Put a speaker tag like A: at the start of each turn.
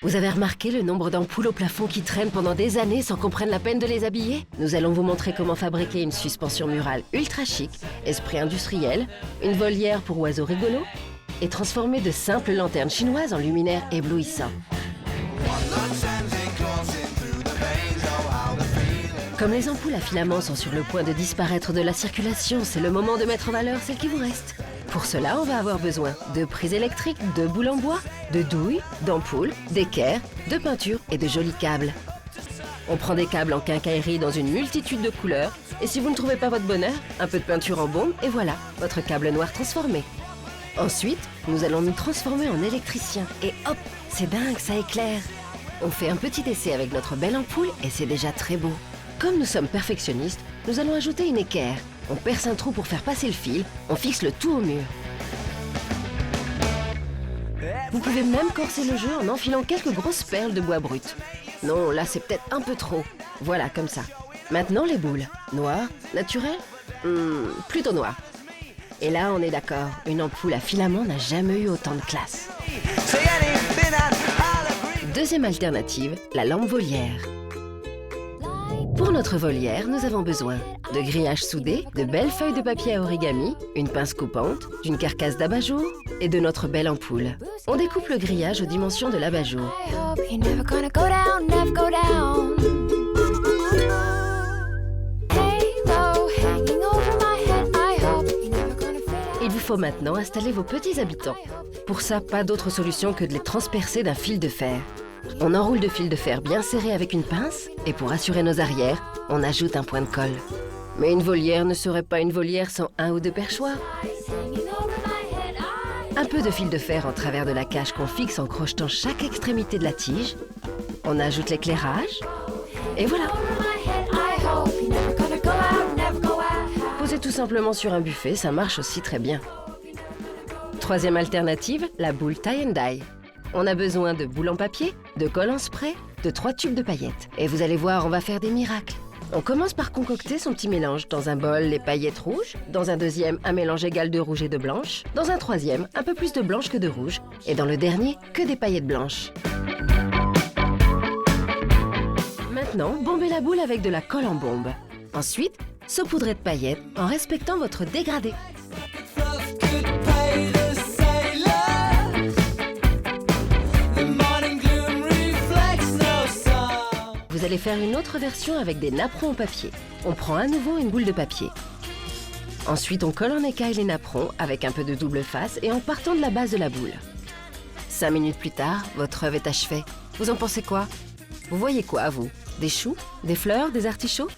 A: Vous avez remarqué le nombre d'ampoules au plafond qui traînent pendant des années sans qu'on prenne la peine de les habiller? Nous allons vous montrer comment fabriquer une suspension murale ultra chic, esprit industriel, une volière pour oiseaux rigolos et transformer de simples lanternes chinoises en luminaires éblouissants. Comme les ampoules à filaments sont sur le point de disparaître de la circulation, c'est le moment de mettre en valeur celles qui vous restent. Pour cela, on va avoir besoin de prises électriques, de boules en bois, de douilles, d'ampoules, d'équerres, de peinture et de jolis câbles. On prend des câbles en quincaillerie dans une multitude de couleurs et si vous ne trouvez pas votre bonheur, un peu de peinture en bombe et voilà, votre câble noir transformé. Ensuite, nous allons nous transformer en électriciens et hop, c'est dingue, ça éclaire. On fait un petit essai avec notre belle ampoule et c'est déjà très beau. Comme nous sommes perfectionnistes, nous allons ajouter une équerre. On perce un trou pour faire passer le fil, on fixe le tout au mur. Vous pouvez même corser le jeu en enfilant quelques grosses perles de bois brut. Non, là c'est peut-être un peu trop. Voilà, comme ça. Maintenant les boules. Noir, naturel plutôt noir. Et là on est d'accord, une ampoule à filament n'a jamais eu autant de classe. Deuxième alternative, la lampe volière. Pour notre volière, nous avons besoin de grillages soudés, de belles feuilles de papier à origami, une pince coupante, d'une carcasse d'abat-jour et de notre belle ampoule. On découpe le grillage aux dimensions de l'abat-jour. Il vous faut maintenant installer vos petits habitants. Pour ça, pas d'autre solution que de les transpercer d'un fil de fer. On enroule de fil de fer bien serré avec une pince et pour assurer nos arrières, on ajoute un point de colle. Mais une volière ne serait pas une volière sans un ou deux perchoirs. Un peu de fil de fer en travers de la cage qu'on fixe en crochetant chaque extrémité de la tige. On ajoute l'éclairage et voilà. Posez tout simplement sur un buffet, ça marche aussi très bien. Troisième alternative, la boule tie and dye. On a besoin de boules en papier, de colle en spray, de 3 tubes de paillettes. Et vous allez voir, on va faire des miracles. On commence par concocter son petit mélange. Dans un bol, les paillettes rouges. Dans un deuxième, un mélange égal de rouge et de blanche. Dans un troisième, un peu plus de blanche que de rouge. Et dans le dernier, que des paillettes blanches. Maintenant, bombez la boule avec de la colle en bombe. Ensuite, saupoudrez de paillettes en respectant votre dégradé. Vous allez faire une autre version avec des napperons en papier. On prend à nouveau une boule de papier. Ensuite, on colle en écaille les napperons avec un peu de double face et en partant de la base de la boule. 5 minutes plus tard, votre œuvre est achevée. Vous en pensez quoi? Vous voyez quoi, vous? Des choux? Des fleurs? Des artichauts?